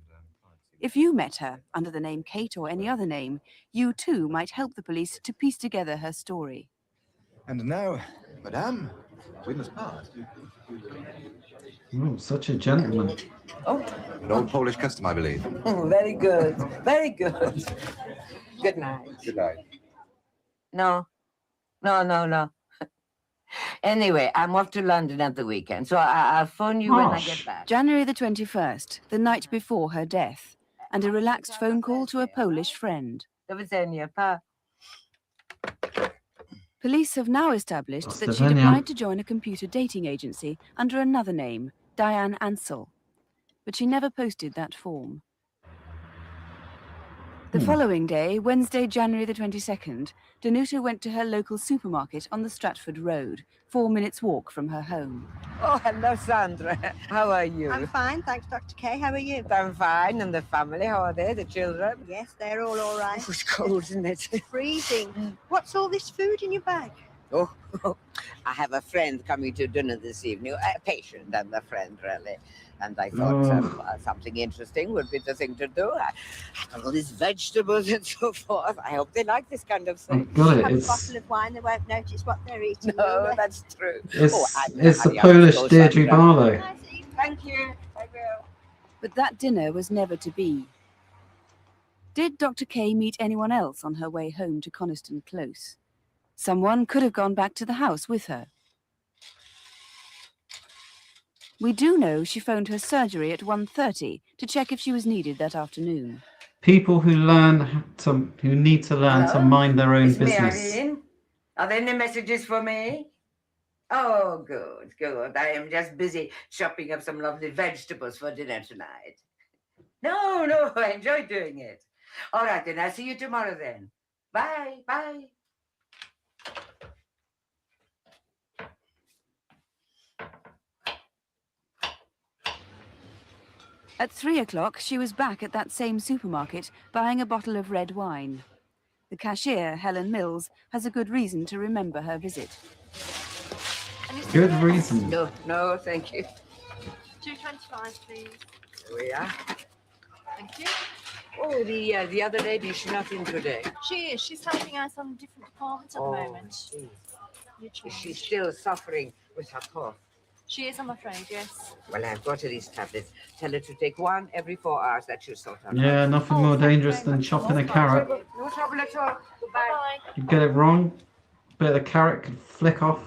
If you met her under the name Kate or any other name, you too might help the police to piece together her story. And now, Madame, we must part. Oh, such a gentleman. Oh, An old Polish custom, I believe. very good. Very good. Good night. Good night. No. Anyway, I'm off to London at the weekend, so I'll phone you when I get back. January the 21st, the night before her death, and a relaxed phone call to a Polish friend. Do widzenia, pa. Police have now established that she'd Slovenia. applied to join a computer dating agency under another name, Diane Ansell, but she never posted that form. The following day, Wednesday, January the 22nd, Danuta went to her local supermarket on the Stratford Road, 4 minutes walk from her home. Oh, hello, Sandra. How are you? I'm fine, thanks, Dr. Kay. How are you? I'm fine. And the family, how are they? The children? Yes, they're all right. Oh, it's cold, isn't it? Freezing. What's all this food in your bag? Oh, I have a friend coming to dinner this evening, a patient and a friend, really. And I thought something interesting would be the thing to do. All these vegetables and so forth. I hope they like this kind of thing. Got it. Have a It's bottle of wine, they won't notice what they're eating. No, that's true. it's the Polish Deirdre Barlow. Thank you. I will. But that dinner was never to be. Did Dr. Kay meet anyone else on her way home to Coniston Close? Someone could have gone back to the house with her. We do know she phoned her surgery at 1:30 to check if she was needed that afternoon. People who need to learn to mind their own business. Me, Irene. Are there any messages for me? Oh, good, good. I am just busy chopping up some lovely vegetables for dinner tonight. No, I enjoy doing it. All right, then. I'll see you tomorrow then. Bye, bye. At 3 o'clock, she was back at that same supermarket buying a bottle of red wine. The cashier, Helen Mills, has a good reason to remember her visit. Good reason. No, thank you. 2.25, please. Here we are. Thank you. Oh, the other lady, she's not in today. She is. She's helping out on different departments at the moment. Is she still suffering with her cough? She is, I'm afraid, yes. Well, I've got her these tablets. Tell her to take one every 4 hours. That should sort out. Yeah, nothing more dangerous than chopping a carrot. No trouble at all. Goodbye. You get it wrong, bit of the carrot could flick off.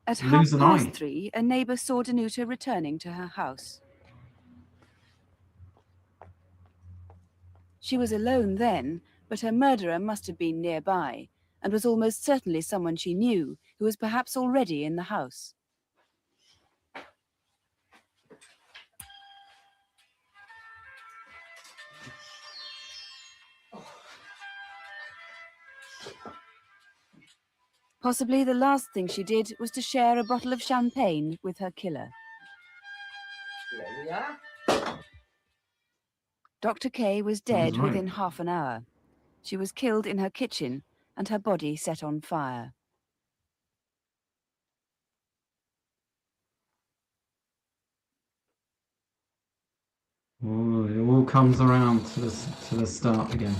At Lose an eye. 3:30, a neighbour saw Danuta returning to her house. She was alone then, but her murderer must have been nearby, and was almost certainly someone she knew, who was perhaps already in the house. Possibly the last thing she did was to share a bottle of champagne with her killer. There we are. Dr. Kay was dead Right. within half an hour. She was killed in her kitchen and her body set on fire. Oh, it all comes around to the start again.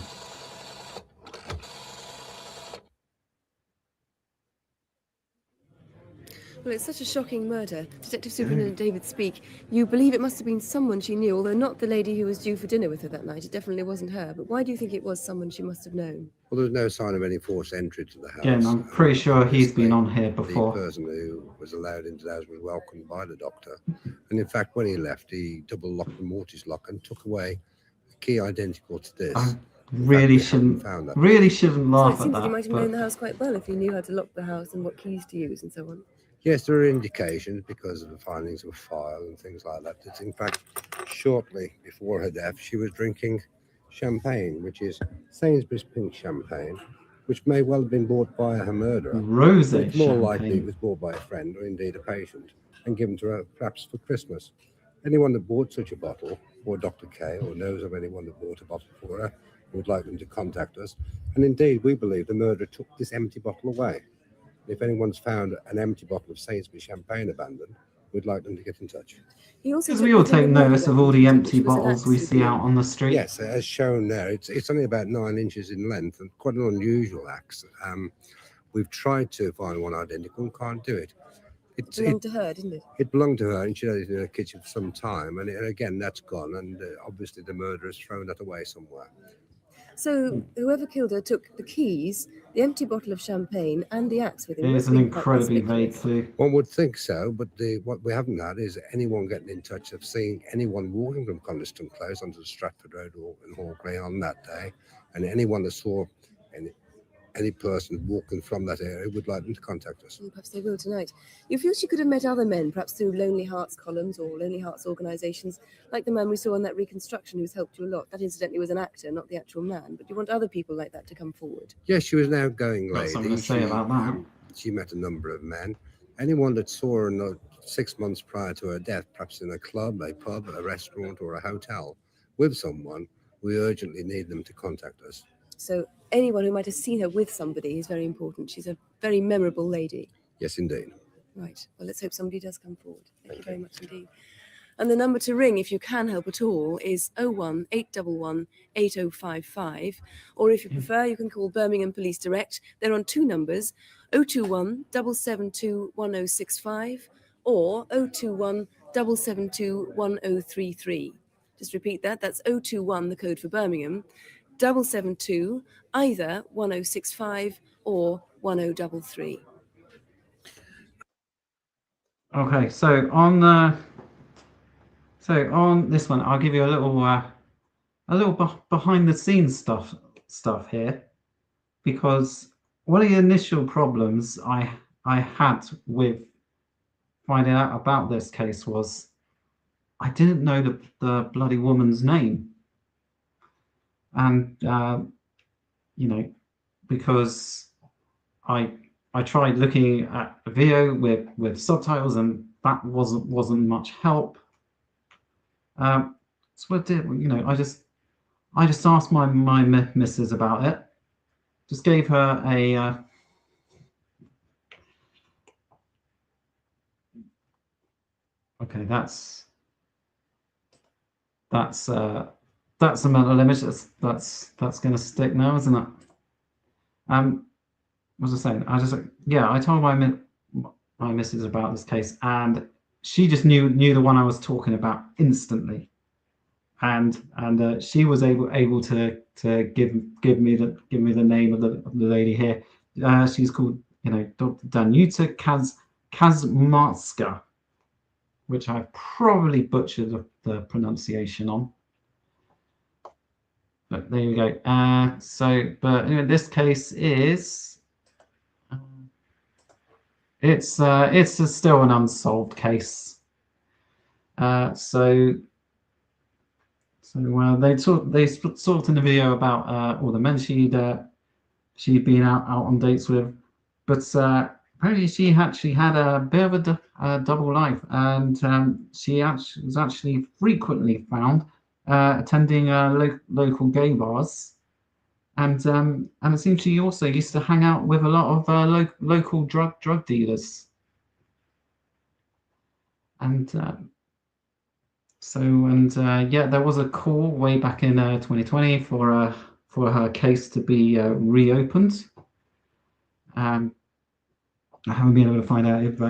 Well, it's such a shocking murder. Detective Superintendent David Speak, you believe it must have been someone she knew, although not the lady who was due for dinner with her that night. It definitely wasn't her. But why do you think it was someone she must have known? Well, there's no sign of any forced entry to the house. Again, I'm pretty sure he's been on here before. The person who was allowed into the house was welcomed by the doctor. And in fact, when he left, he double locked the mortise lock and took away a key identical to this. I really shouldn't laugh So it seems at that you might that. have known But the house quite well if you knew how to lock the house and what keys to use and so on. Yes, there are indications because of the findings of a file and things like that. That in fact, shortly before her death, she was drinking champagne, which is Sainsbury's pink champagne, which may well have been bought by her murderer. Rosé It's more champagne. likely it was bought by a friend or indeed a patient and given to her perhaps for Christmas. Anyone that bought such a bottle, or Dr. Kay, or knows of anyone that bought a bottle for her, would like them to contact us. And indeed, we believe the murderer took this empty bottle away. If anyone's found an empty bottle of Sainsbury champagne abandoned, we'd like them to get in touch. because we all take notice of all the empty bottles we see out on the street. Yes, as shown there, it's only about 9 inches in length and quite an unusual axe. We've tried to find one identical and can't do it. It belonged to her, didn't it? It belonged to her and she had it in her kitchen for some time. And again, that's gone. And obviously the murderer has thrown that away somewhere. So whoever killed her took the keys, the empty bottle of champagne, and the axe with him. It Must is an have been quite incredibly vague conspicuous. clue. One would think so, but what we haven't had is anyone getting in touch of seeing anyone walking from Coniston Close onto the Stratford Road or in Hall Green on that day, and anyone that saw any person walking from that area would like them to contact us. And perhaps they will tonight. You feel she could have met other men, perhaps through Lonely Hearts columns or Lonely Hearts organisations, like the man we saw in that reconstruction who's helped you a lot. That incidentally was an actor, not the actual man. But you want other people like that to come forward. Yes, she was an outgoing Got lady. something to say about that. She met a number of men. Anyone that saw her in 6 months prior to her death, perhaps in a club, a pub, a restaurant, or a hotel with someone, we urgently need them to contact us. So anyone who might have seen her with somebody is very important. She's a very memorable lady. Yes, indeed. Right. Well, let's hope somebody does come forward. Thank you very much indeed. And the number to ring, if you can help at all, is 01811 8055. Or if you prefer, you can call Birmingham Police Direct. They're on two numbers, 021 772 1065 or 021 772 1033. Just repeat that. That's 021, the code for Birmingham, 772, either 1065 or 1033. Okay, so on this one, I'll give you a little behind the scenes stuff here, because one of the initial problems I had with finding out about this case was I didn't know the bloody woman's name, and you know, because I tried looking at a video with subtitles, and that wasn't much help. So what I did, you know, I just asked my missus about it. Just gave her a okay, that's a mental image. That's going to stick now, isn't it? What was I saying? I told my missus about this case, and she just knew the one I was talking about instantly, and she was able to give me the name of the lady here. She's called, you know, Dr. Danuta Kazmarska, which I probably butchered the pronunciation on. But there you go. But anyway, this case is it's still an unsolved case. They talked in the video about all the men she'd been out on dates with, but apparently she actually had a bit of a double life, and she was actually frequently found attending local gay bars, and it seems she also used to hang out with a lot of local drug dealers, and there was a call way back in 2020 for her case to be reopened. I haven't been able to find out if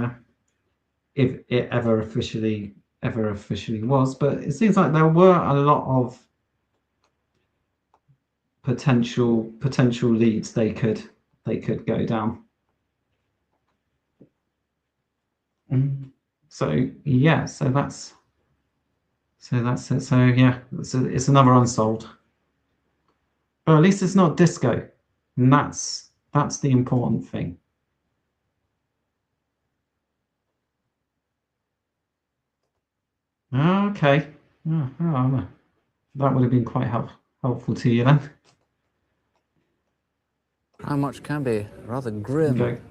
it ever officially was, but it seems like there were a lot of potential leads they could go down. So that's it. So yeah, it's another unsolved, but at least it's not disco, and that's the important thing. Okay. That would have been quite helpful to you then. Crimewatch can be a rather grim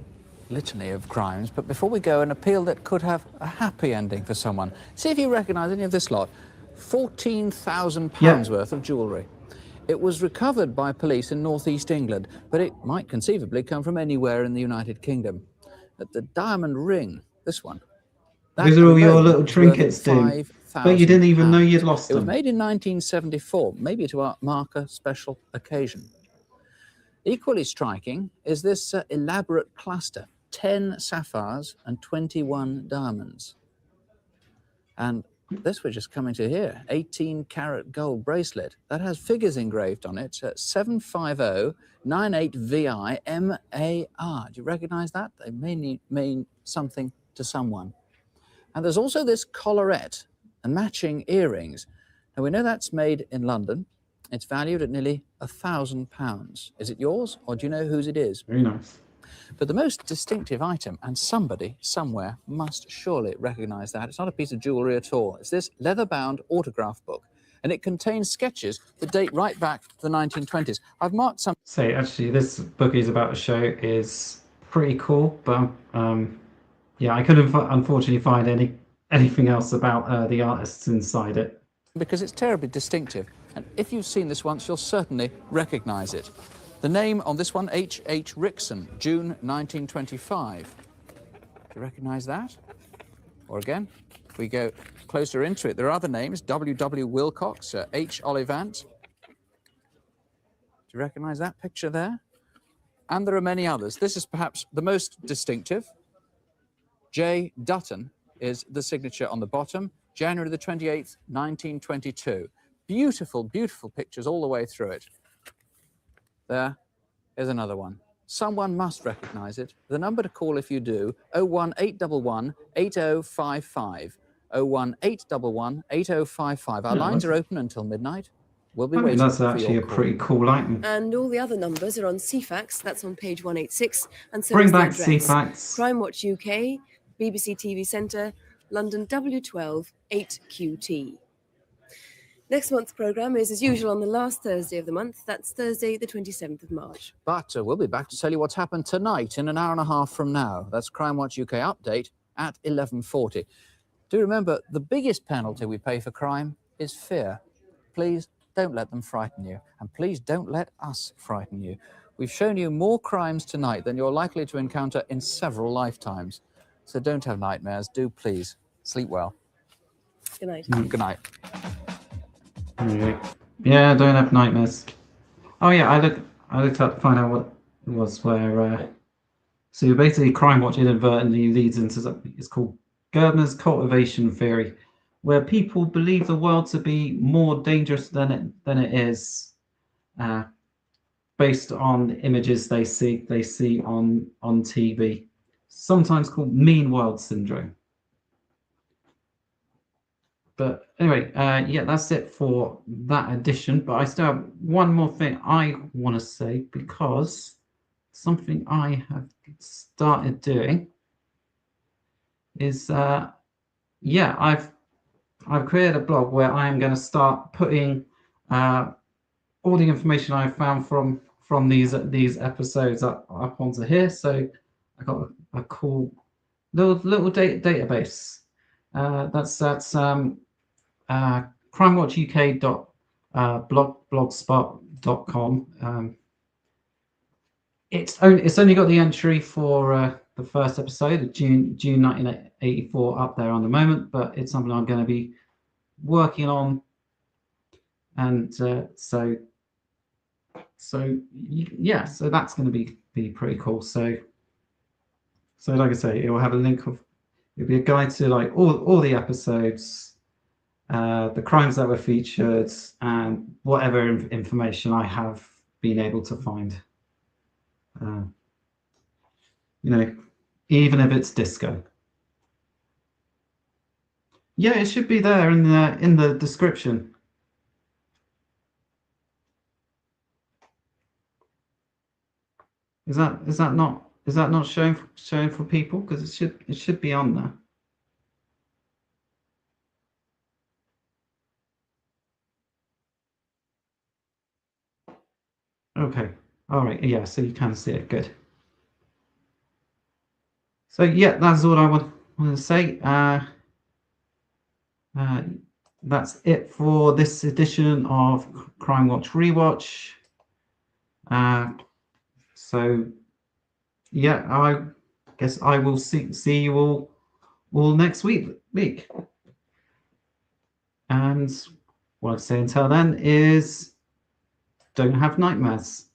litany of crimes, but before we go, an appeal that could have a happy ending for someone. See if you recognise any of this lot. £14,000 worth of jewellery. It was recovered by police in northeast England, but it might conceivably come from anywhere in the United Kingdom. But the diamond ring, this one, these are all your little trinkets, dude. But you didn't even know you'd lost them. It was made in 1974, maybe to mark a special occasion. Equally striking is this elaborate cluster, 10 sapphires and 21 diamonds. And this we're just coming to here, 18-carat gold bracelet that has figures engraved on it, 75098VIMAR. Do you recognise that? They may mean something to someone. And there's also this collarette and matching earrings. Now, we know that's made in London, It's valued at nearly £1,000. Is it yours, or do you know whose it is? Very nice. But the most distinctive item, and somebody somewhere must surely recognise that, it's not a piece of jewellery at all. It's this leather-bound autograph book, and it contains sketches that date right back to the 1920s. I've marked some... So actually, this book is about a show is pretty cool, but yeah, I couldn't unfortunately find anything else about the artists inside it. Because it's terribly distinctive, and if you've seen this once, you'll certainly recognise it. The name on this one, H.H. Rickson, June 1925. Do you recognise that? Or again, if we go closer into it, there are other names, W.W. Wilcox, H. Ollivant. Do you recognise that picture there? And there are many others. This is perhaps the most distinctive. J. Dutton is the signature on the bottom, January the 28th, 1922. Beautiful, beautiful pictures all the way through it. There is another one. Someone must recognise it. The number to call if you do, 01811 8055. 01811 8055. Our lines are open until midnight. We'll be waiting That's for actually your a call. pretty cool item. And all the other numbers are on CFAX, that's on page 186. And so Bring is the back address. CFAX. Crimewatch UK, BBC TV Centre, London W12 8QT. Next month's programme is, as usual, on the last Thursday of the month. That's Thursday, the 27th of March. But we'll be back to tell you what's happened tonight in an hour and a half from now. That's Crimewatch UK Update at 11:40. Do remember, the biggest penalty we pay for crime is fear. Please don't let them frighten you, and please don't let us frighten you. We've shown you more crimes tonight than you're likely to encounter in several lifetimes. So don't have nightmares. Do please sleep well. Good night. Good night. Yeah, don't have nightmares. Oh yeah, I looked up to find out what it was where so basically Crimewatch inadvertently leads into something. It's called Gerbner's cultivation theory, where people believe the world to be more dangerous than it is, based on the images they see on TV, sometimes called mean world syndrome. But anyway, yeah, that's it for that edition. But I still have one more thing I want to say, because something I have started doing is, yeah, I've created a blog where I am going to start putting all the information I've found from these episodes up onto here. So I got a cool little database. That's crimewatchuk.blogspot.com. It's only got the entry for the first episode of June 1984 up there on the moment, but it's something I'm going to be working on, and so yeah, so that's going to be pretty cool. So like I say, it will have a link of, it'll be a guide to like all the episodes, the crimes that were featured, and whatever information I have been able to find. You know, even if it's disco. Yeah, it should be there in the description. Is that not showing for people? Because it should be on there. Okay. All right. Yeah. So you can see it. Good. So yeah, that's all I want to say. That's it for this edition of Crimewatch Rewatch. So yeah, I guess I will see you all next week. And what I say until then is, don't have nightmares.